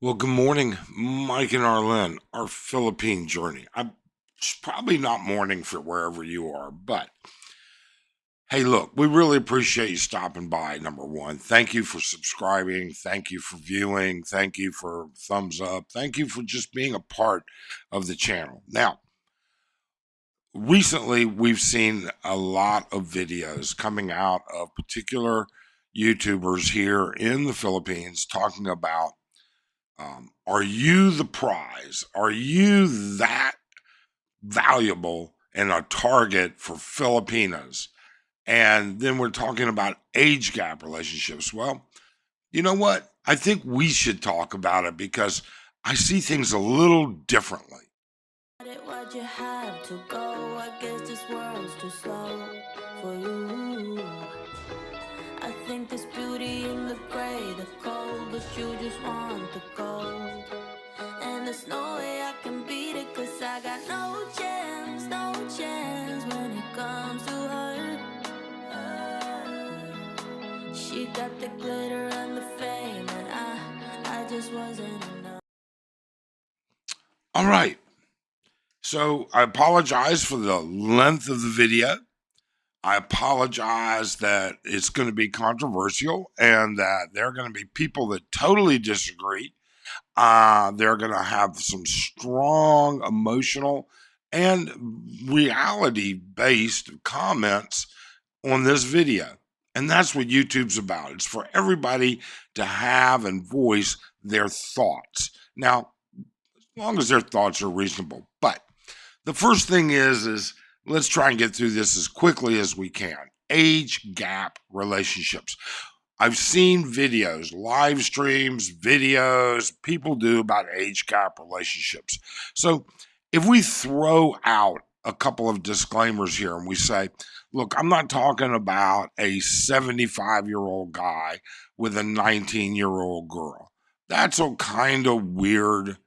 Well, good morning, Mike and Arlen, our Philippine journey. It's probably not morning for wherever you are, but hey, look, we really appreciate you stopping by. Number one, thank you for subscribing. Thank you for viewing. Thank you for thumbs up. Thank you for just being a part of the channel. Now, recently we've seen a lot of videos coming out of particular YouTubers here in the Philippines talking about are you the prize? Are you that valuable and a target for Filipinas? And then we're talking about age gap relationships. Well, you know what? I think we should talk about it because I see things a little differently. Why'd you have to go? I guess this world's too slow for you. I think there's beauty in the gray, the cold, but you just want the gold. And there's no way I can beat it, cause I got no chance, no chance when it comes to her. She got the glitter and the fame, and I just wasn't enough. All right. So I apologize for the length of the video. I apologize that it's going to be controversial and that there are going to be people that totally disagree. They're going to have some strong emotional and reality based comments on this video. And that's what YouTube's about. It's for everybody to have and voice their thoughts. Now, as long as their thoughts are reasonable. But the first thing is let's try and get through this as quickly as we can. Age gap relationships. I've seen videos, live streams, videos people do about age gap relationships. So if we throw out a couple of disclaimers here and we say, look, I'm not talking about a 75-year-old guy with a 19-year-old girl. That's a kind of weird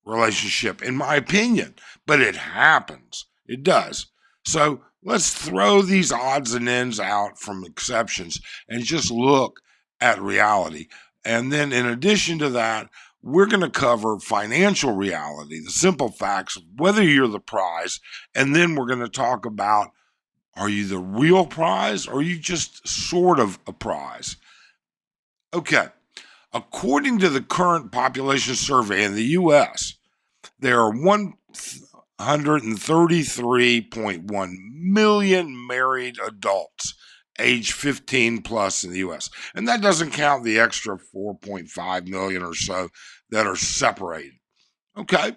relationship, in my opinion, but it happens. It does. So let's throw these odds and ends out from exceptions and just look at reality. And then, in addition to that, we're going to cover financial reality, the simple facts of whether you're the prize. And then we're going to talk about are you the real prize or are you just sort of a prize? Okay. According to the current population survey in the US, there are 133.1 million married adults age 15 plus in the US. And that doesn't count the extra 4.5 million or so that are separated. Okay.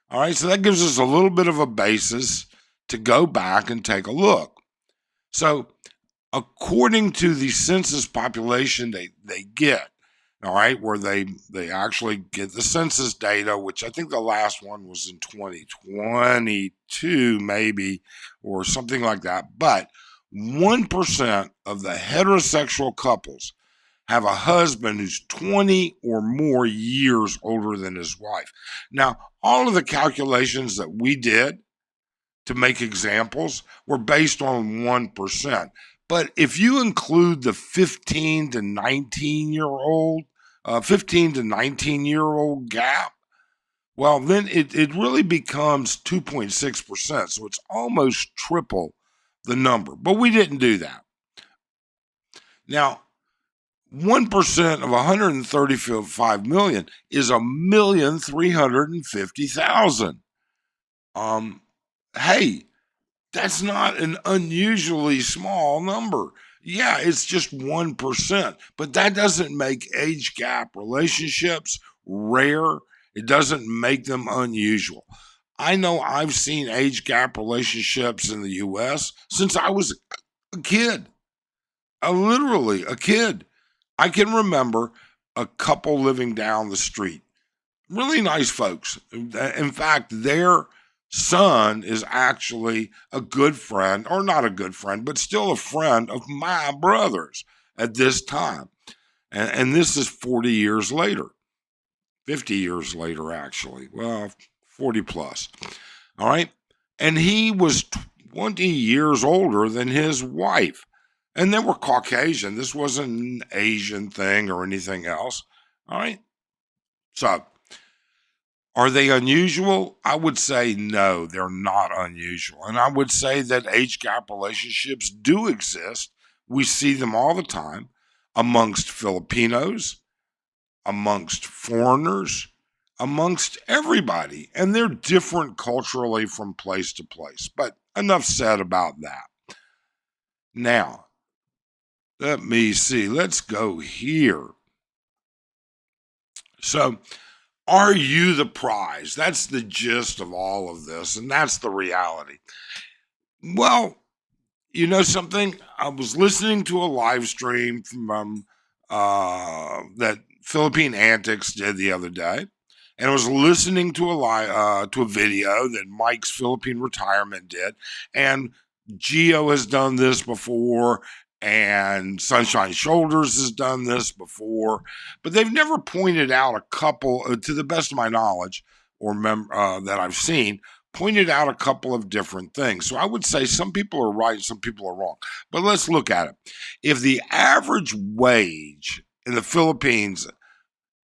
All right. So that gives us a little bit of a basis to go back and take a look. So, according to the census population they get, all right, where they actually get the census data, which I think the last one was in 2022 maybe or something like that, but 1% of the heterosexual couples have a husband who's 20 or more years older than his wife. Now, all of the calculations that we did to make examples were based on 1%. But if you include the 15 to 19 year old gap, well, then it really becomes 2.6%. So it's almost triple the number. But we didn't do that. Now, 1% of 135 million is 1,350,000. Hey, that's not an unusually small number. Yeah, it's just 1%, but that doesn't make age gap relationships rare. It doesn't make them unusual. I know I've seen age gap relationships in the US since I was a kid, literally a kid. I can remember a couple living down the street. Really nice folks. In fact, their son is actually a good friend, or not a good friend, but still a friend of my brother's at this time. And this is 40 years later, 50 years later, actually. Well, 40 plus. All right. And he was 20 years older than his wife. And they were Caucasian. This wasn't an Asian thing or anything else. All right. So, are they unusual? I would say no, they're not unusual. And I would say that age gap relationships do exist. We see them all the time amongst Filipinos, amongst foreigners, amongst everybody. And they're different culturally from place to place. But enough said about that. Now, let me see. Let's go here. So, are you the prize? That's the gist of all of this, and that's the reality. Well, you know something? I was listening to a live stream from that Philippine Antics did the other day, and I was listening to a video that Mike's Philippine Retirement did, and Geo has done this before, and Sunshine Shoulders has done this before, but they've never pointed out a couple, to the best of my knowledge or that I've seen, pointed out a couple of different things. So I would say some people are right, some people are wrong. But let's look at it. If the average wage in the Philippines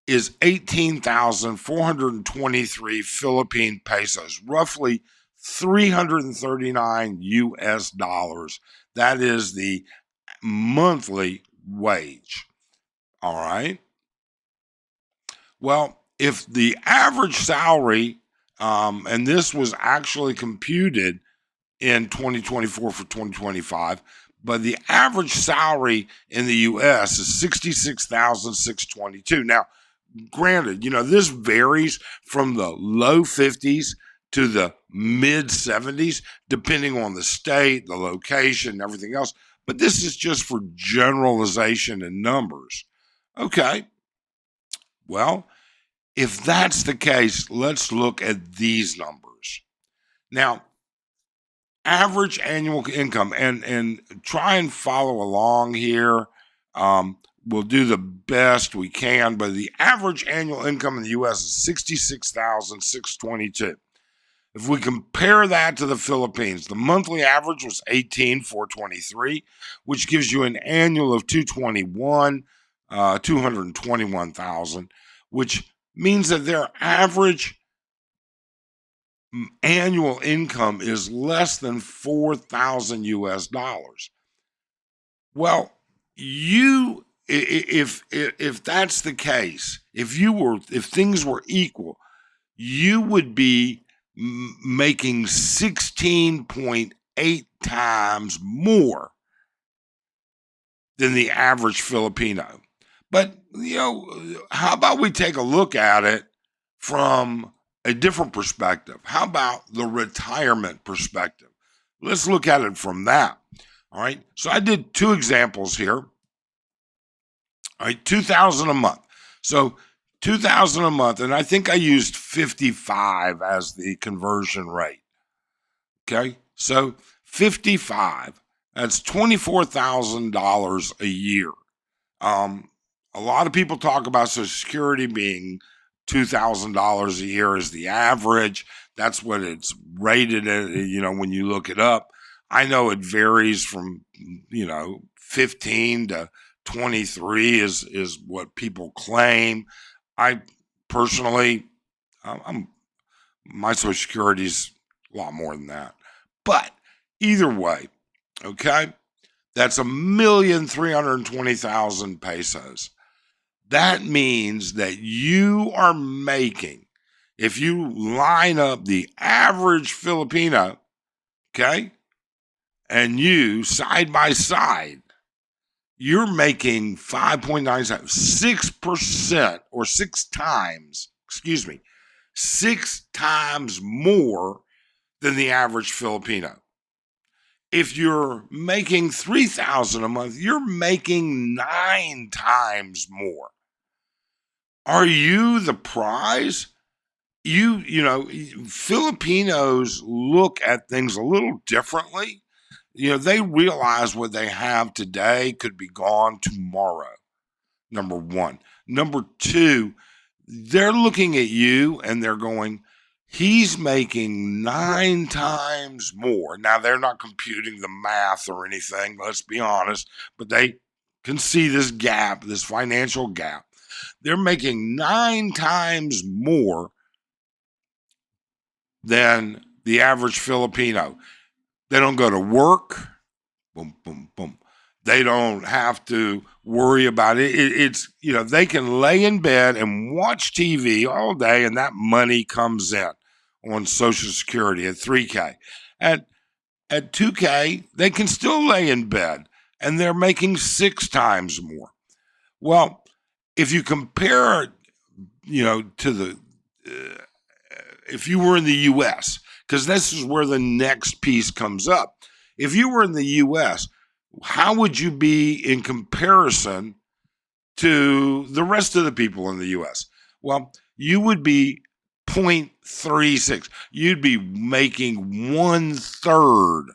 is 18,423 Philippine pesos, roughly 339 US dollars. That is the monthly wage. All right. Well, if the average salary, and this was actually computed in 2024 for 2025, but the average salary in the US is 66,622. Now, granted, this varies from the low 50s to the mid 70s, depending on the state, the location, everything else. But this is just for generalization and numbers. Okay. Well, if that's the case, let's look at these numbers. Now, average annual income, and try and follow along here. We'll do the best we can, but the average annual income in the U.S. is 66,622. If we compare that to the Philippines, the monthly average was 18,423, which gives you an annual of 221,000, which means that their average annual income is less than 4,000 US dollars. Well, if that's the case, if things were equal, you would be making 16.8 times more than the average Filipino. But, how about we take a look at it from a different perspective? How about the retirement perspective? Let's look at it from that. All right. So I did two examples here. All right. 2,000 a month. So 2,000 a month. And I think I used 55 as the conversion rate. Okay. So 55, that's $24,000 a year. A lot of people talk about Social Security being $2,000 a year is the average. That's what it's rated at, when you look it up. I know it varies from, 15 to 23 is what people claim. I personally, my Social Security's a lot more than that. But either way, okay, that's 1,320,000 pesos. That means that you are making, if you line up the average Filipino, okay, and you side by side, you're making 5.97, 6% or 6 times more than the average Filipino. If you're making 3,000 a month, you're making 9 times more. Are you the prize? Filipinos look at things a little differently. They realize what they have today could be gone tomorrow. Number one. Number two, they're looking at you and they're going, he's making 9 times more. Now, they're not computing the math or anything, let's be honest, but they can see this gap, this financial gap. They're making 9 times more than the average Filipino. They don't go to work. Boom, boom, boom. They don't have to worry about it. It's, they can lay in bed and watch TV all day, and that money comes in on Social Security at 3K. At 2K, they can still lay in bed, and they're making 6 times more. Well, if you compare, to the, if you were in the U.S., because this is where the next piece comes up. If you were in the U.S., how would you be in comparison to the rest of the people in the U.S.? Well, you would be 0.36. You'd be making 1/3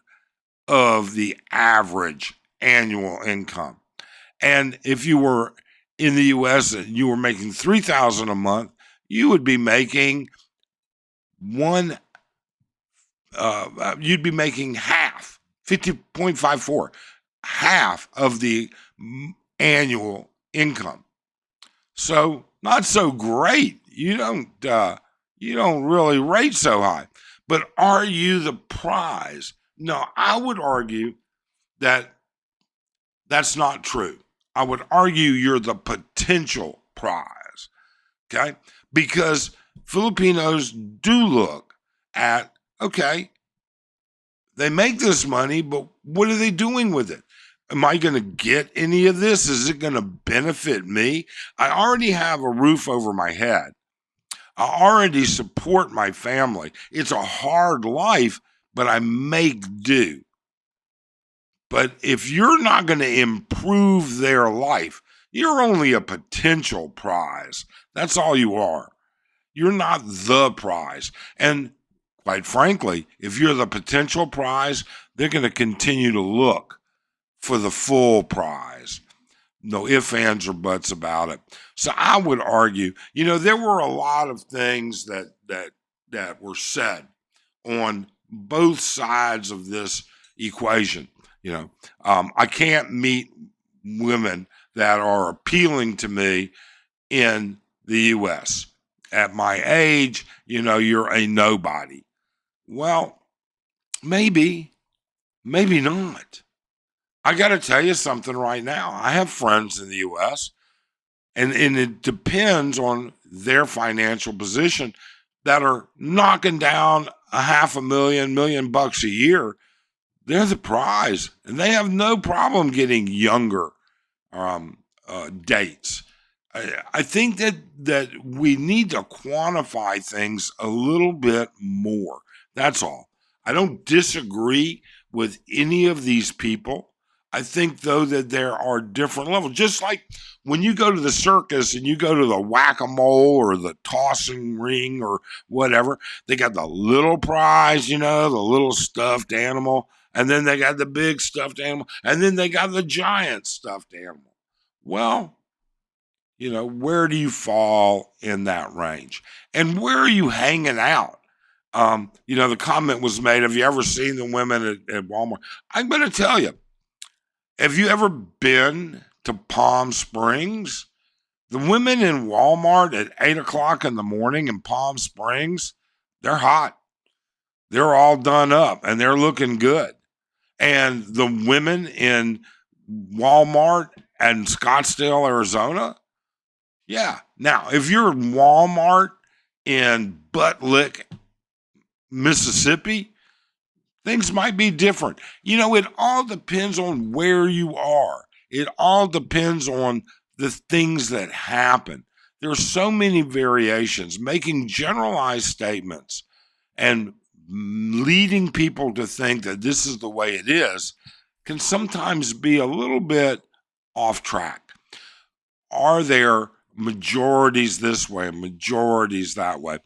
of the average annual income. And if you were in the U.S. and you were making $3,000 a month, you would be making you'd be making half, 50.54, half of the annual income. So not so great. You don't really rate so high. But are you the prize? No, I would argue that that's not true. I would argue you're the potential prize. Okay? Because Filipinos do look at, okay, they make this money, but what are they doing with it? Am I going to get any of this? Is it going to benefit me? I already have a roof over my head. I already support my family. It's a hard life, but I make do. But if you're not going to improve their life, you're only a potential prize. That's all you are. You're not the prize. And quite frankly, if you're the potential prize, they're going to continue to look for the full prize. No ifs, ands, or buts about it. So I would argue, there were a lot of things that were said on both sides of this equation. I can't meet women that are appealing to me in the U.S. At my age, you're a nobody. Well, maybe not. I got to tell you something right now. I have friends in the U.S., and it depends on their financial position, that are knocking down $500,000 a year. They're the prize, and they have no problem getting younger dates. I think that we need to quantify things a little bit more. That's all. I don't disagree with any of these people. I think, though, that there are different levels. Just like when you go to the circus and you go to the whack-a-mole or the tossing ring or whatever, they got the little prize, the little stuffed animal, and then they got the big stuffed animal, and then they got the giant stuffed animal. Well, where do you fall in that range? And where are you hanging out? The comment was made, have you ever seen the women at Walmart? I'm going to tell you, have you ever been to Palm Springs? The women in Walmart at 8 o'clock in the morning in Palm Springs, they're hot. They're all done up and they're looking good. And the women in Walmart and Scottsdale, Arizona, yeah. Now, if you're in Walmart in Butt Lick, Mississippi, things might be different. It all depends on where you are. It all depends on the things that happen. There are so many variations. Making generalized statements and leading people to think that this is the way it is can sometimes be a little bit off track. Are there majorities this way, majorities that way?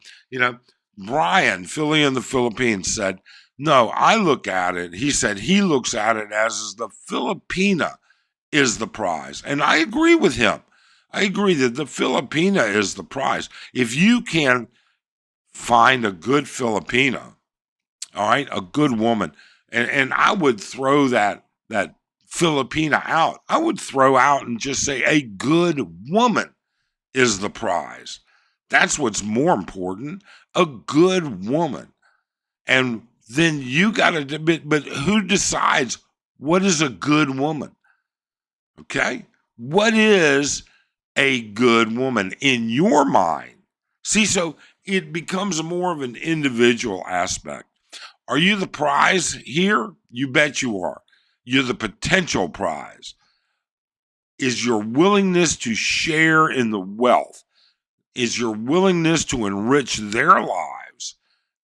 Brian, Philly in the Philippines, said, no, I look at it. He said he looks at it as the Filipina is the prize. And I agree with him. I agree that the Filipina is the prize. If you can find a good Filipina, all right, a good woman, and I would throw that Filipina out. I would throw out and just say a good woman. is the prize. That's what's more important. A good woman. And then you got to, but who decides what is a good woman? Okay. What is a good woman in your mind? See, so it becomes more of an individual aspect. Are you the prize here? You bet you are. You're the potential prize. Is your willingness to share in the wealth? Is your willingness to enrich their lives,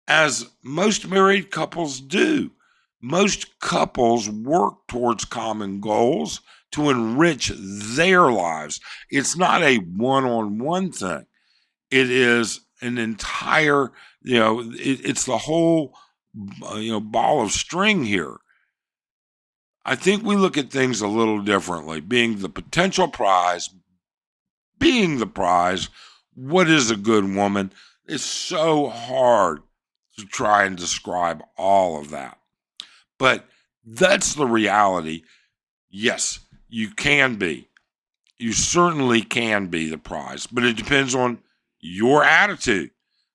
as most married couples do? Most couples work towards common goals to enrich their lives. It's not a one-on-one thing. It is an entire, it's the whole, ball of string here. I think we look at things a little differently. Being the potential prize, being the prize, what is a good woman? It's so hard to try and describe all of that. But that's the reality. Yes, you can be. You certainly can be the prize, but it depends on your attitude.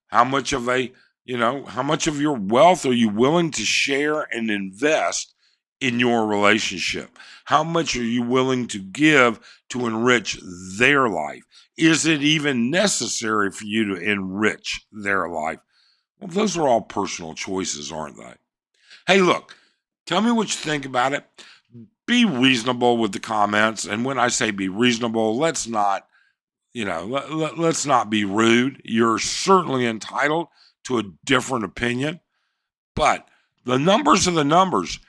How much of how much of your wealth are you willing to share and invest in your relationship? How much are you willing to give to enrich their life? Is it even necessary for you to enrich their life? Well, those are all personal choices, aren't they? Hey, look, tell me what you think about it. Be reasonable with the comments. And when I say be reasonable, let's not, let's not be rude. You're certainly entitled to a different opinion, but the numbers are the numbers,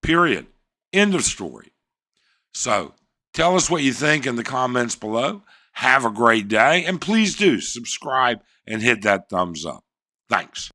period. End of story. So tell us what you think in the comments below. Have a great day, and please do subscribe and hit that thumbs up. Thanks.